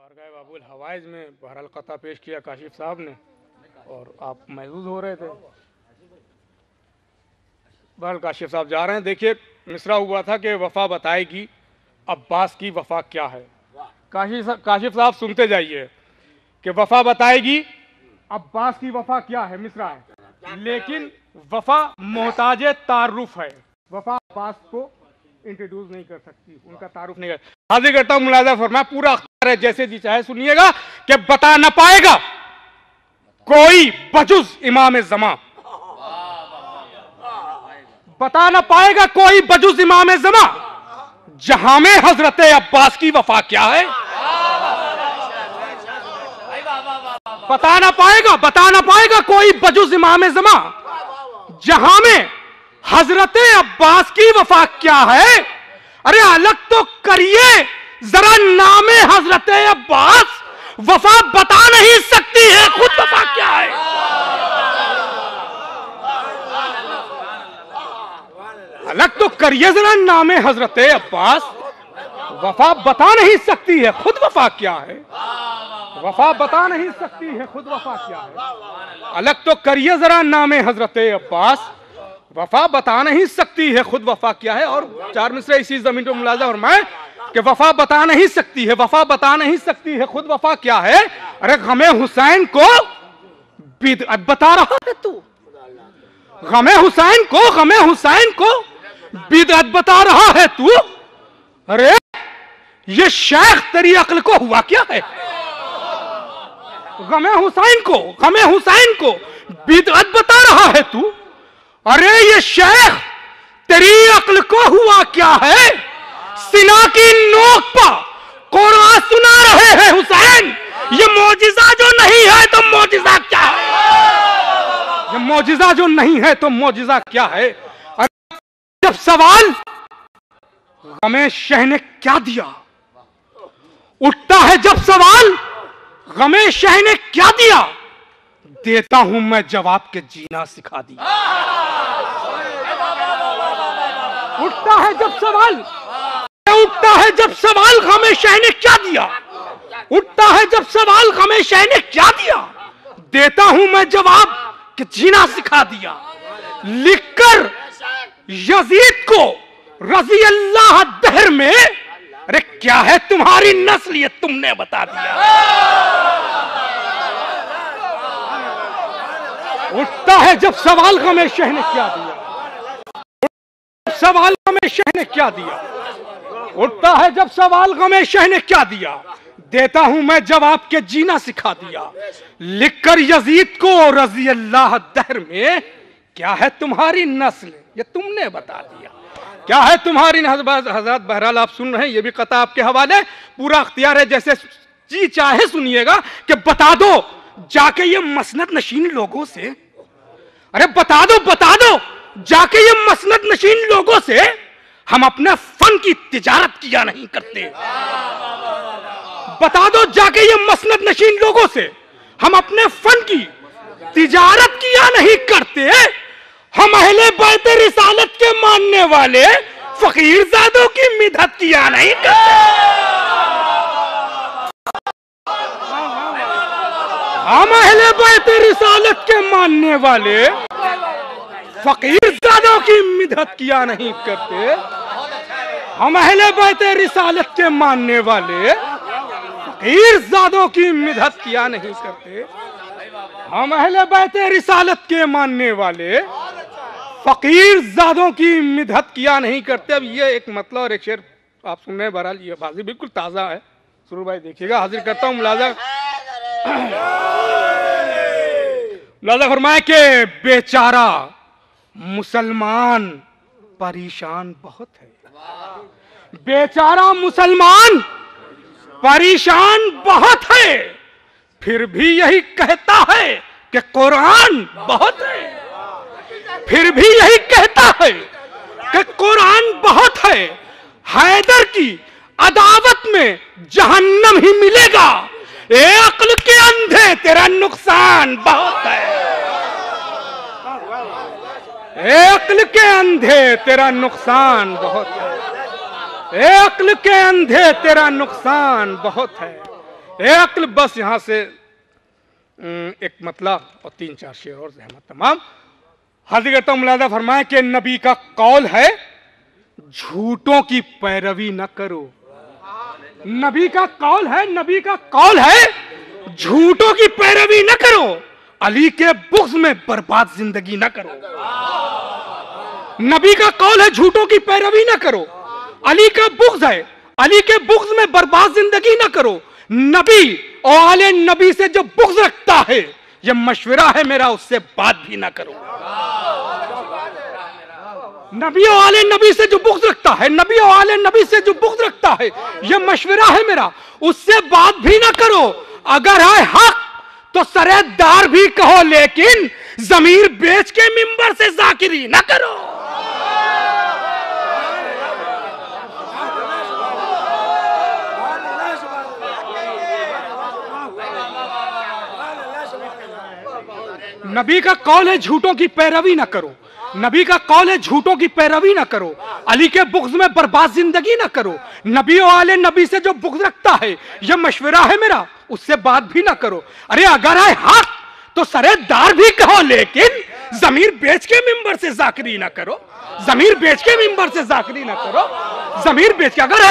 बारगाह बाबुल हवाइज में बहरहाल क़ता पेश किया काशिफ साहब ने और आप महसूस हो रहे थे। बहरहाल काशिफ साहब जा रहे हैं। देखिए मिसरा हुआ था कि वफ़ा बताएगी अब्बास की वफ़ा क्या है। काशिफ साहब सुनते जाइए कि वफ़ा बताएगी अब्बास की वफ़ा क्या है। मिसरा है लेकिन वफ़ा मोहताज तारुफ है। वफ़ा अब्बास को इंट्रोड्यूस नहीं कर सकती, उनका तारुफ नहीं कर। हाजिर करता हूं, मुलाजा फरमाए, पूरा अख्तियार है, जैसे जी चाहे सुनिएगा कि बता न पाएगा कोई बजुज इमाम ज़मा, बता न पाएगा कोई बजुज इमाम ज़मा, जहां में हजरत अब्बास की वफा क्या है। बता न पाएगा कोई बजुज इमाम ज़मा, जहां में हजरत अब्बास की वफा क्या है। अरे अलग तो करिए जरा नामे हजरत अब्बास, वफा बता नहीं सकती है खुद वफा क्या है। अलग तो करिए जरा नामे हजरत अब्बास, वफा बता नहीं सकती है खुद वफा क्या है। वफा बता नहीं सकती है खुद वफा क्या है। अलग तो करिए जरा नामे हजरत अब्बास, वफा बता नहीं सकती है खुद वफा क्या है। और चार मिसरे इसी जमीन पर मुलाजा फरमाए कि वफा बता नहीं सकती है, वफा बता नहीं सकती है खुद वफा क्या है। अरे गमे हुसैन को बिदअत बता रहा है तू, गमे हुसैन को बिदअत बता रहा है तू। अरे ये शेख तेरी अक्ल को हुआ क्या है। गमे हुसैन को बिदअत बता रहा है तू। अरे ये शेख तेरी अक्ल को हुआ क्या है। सिना की नोक पर कुरान सुना रहे हैं हुसैन, ये मौजिजा जो नहीं है तो मौजिजा क्या है। ये मौजिजा जो नहीं है तो मौजिजा क्या है। अरे जब सवाल गमे शह ने क्या दिया, उठता है जब सवाल गमे शह ने क्या दिया, देता हूं मैं जवाब के जीना सिखा दिया। उठता है जब सवाल गमे शह ने क्या दिया, उठता है जब सवाल गमे शह ने क्या दिया, देता हूं मैं जवाब कि जीना सिखा दिया। लिखकर यजीद को रजी अल्लाह दहर में, अरे क्या है तुम्हारी नस्ल ये तुमने बता दिया। उठता है जब सवाल गमे शह ने क्या दिया, सवाल गमे शह ने क्या दिया, उठता है जब सवाल गमे शह ने क्या दिया, देता हूं मैं जवाब के जीना सिखा दिया। लिखकर यजीद को रजी अल्लाह दहर में, क्या है तुम्हारी नस्ल ये तुमने बता दिया। क्या है तुम्हारी हजरत। बहरहाल आप सुन रहे हैं, ये भी कता आपके हवाले, पूरा अख्तियार है, जैसे जी चाहे सुनिएगा कि बता दो जाके ये मसनद नशीन लोगों से। अरे बता दो जाके ये मसनद नशीन लोगों से, हम अपने फन की तिजारत किया नहीं करते। बता दो जाके ये मसनद नशीन लोगों से, हम अपने फन की तिजारत किया नहीं करते। हम अहले बैत रिसालत के मानने वाले फकीरजादों की मिदहत किया नहीं करते। हम अहले बैत रिसालत के मानने वाले फकीरजादों की मिदहत किया नहीं करते। हम अहले बैत रिसालत के मानने वाले फकीरजादों की मिदहत किया नहीं करते। हम अहले बैत रिसालत के मानने वाले फकीरजादों की मिदहत किया नहीं करते। अब ये एक मतलब और एक शेर आप सुन रहे हैं, बहरहाल ये बाजी बिल्कुल ताज़ा है। सुरूर भाई देखिएगा, हाजिर करता हूँ मुलाजा फरमाए के बेचारा मुसलमान परेशान बहुत है। बेचारा मुसलमान परेशान बहुत है, फिर भी यही कहता है कि कुरान बहुत है। फिर भी यही कहता है कि कुरान बहुत है। हैदर की अदावत में जहन्नम ही मिलेगा। ए अक्ल के अंधे तेरा नुकसान बहुत है। ए अक्ल के अंधे तेरा नुकसान बहुत है। ए अक्ल के अंधे तेरा नुकसान बहुत है। एक बस यहां से एक मतलब और 3-4 शेर और जहमत तमाम। हज़रत मुलादा फरमाए कि नबी का कौल है झूठों की पैरवी न करो। नबी का कौल है, नबी का कौल है झूठों की पैरवी न करो। अली के बुग़्ज़ में बर्बाद जिंदगी न करो। नबी का कौल है झूठों की पैरवी न करो। अली का बुग़्ज़ है, अली के बुग़्ज़ में बर्बाद जिंदगी न करो। नबी और आले नबी से जो बुग़्ज़ रखता है, यह मशवरा है मेरा, उससे बात भी ना करो। नबी और आले नबी से जो बुग़्ज़ रखता है, नबी और आले नबी से जो बुग़्ज़ रखता है, यह मशवरा है मेरा, उससे बात भी ना करो। अगर है हक तो सरेदार भी कहो, लेकिन ज़मीर बेच के मिंबर से ज़ाकिरी ना करो। नबी का कौल है झूठों की पैरवी ना करो। नबी का कौल है झूठों की पैरवी ना करो। अली के बुग़्ज़ में बर्बाद जिंदगी ना करो। नबी और आले नबी से जो बुग़्ज़ रखता है, यह मशवरा है मेरा, उससे बात भी ना करो। अरे अगर है हक तो सरेदार भी कहो, लेकिन ज़मीर बेच के मिंबर से ज़ाकिरी ना करो। ज़मीर बेच के मिंबर से ज़ाकिरी ना करो। ज़मीर बेच के, अगर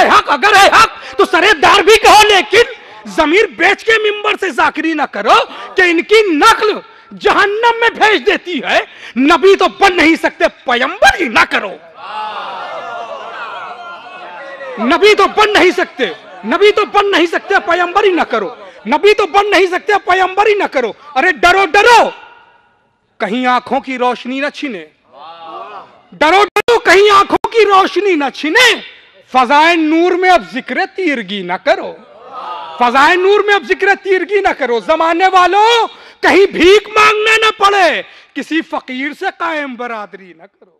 है हक तो सरेदार भी कहो, लेकिन ज़मीर बेच के मिंबर से ज़ाकिरी ना करो कि इनकी नक्ल जहन्नम में भेज देती है। नबी तो बन नहीं सकते, पैगंबर ही ना करो। नबी तो बन नहीं सकते, नबी तो बन नहीं सकते, पैगंबर ही ना करो। नबी तो बन नहीं सकते, पैगंबर ही ना करो। अरे डरो डरो कहीं आंखों की रोशनी न छीने। डरो डरो कहीं आंखों की रोशनी न छीने। फजाए नूर में अब जिक्र तीरगी ना करो। फजाए नूर में अब जिक्र तीरगी ना करो। जमाने वालों कहीं भीख मांगना ना पड़े, किसी फकीर से कायम बरादरी ना करो।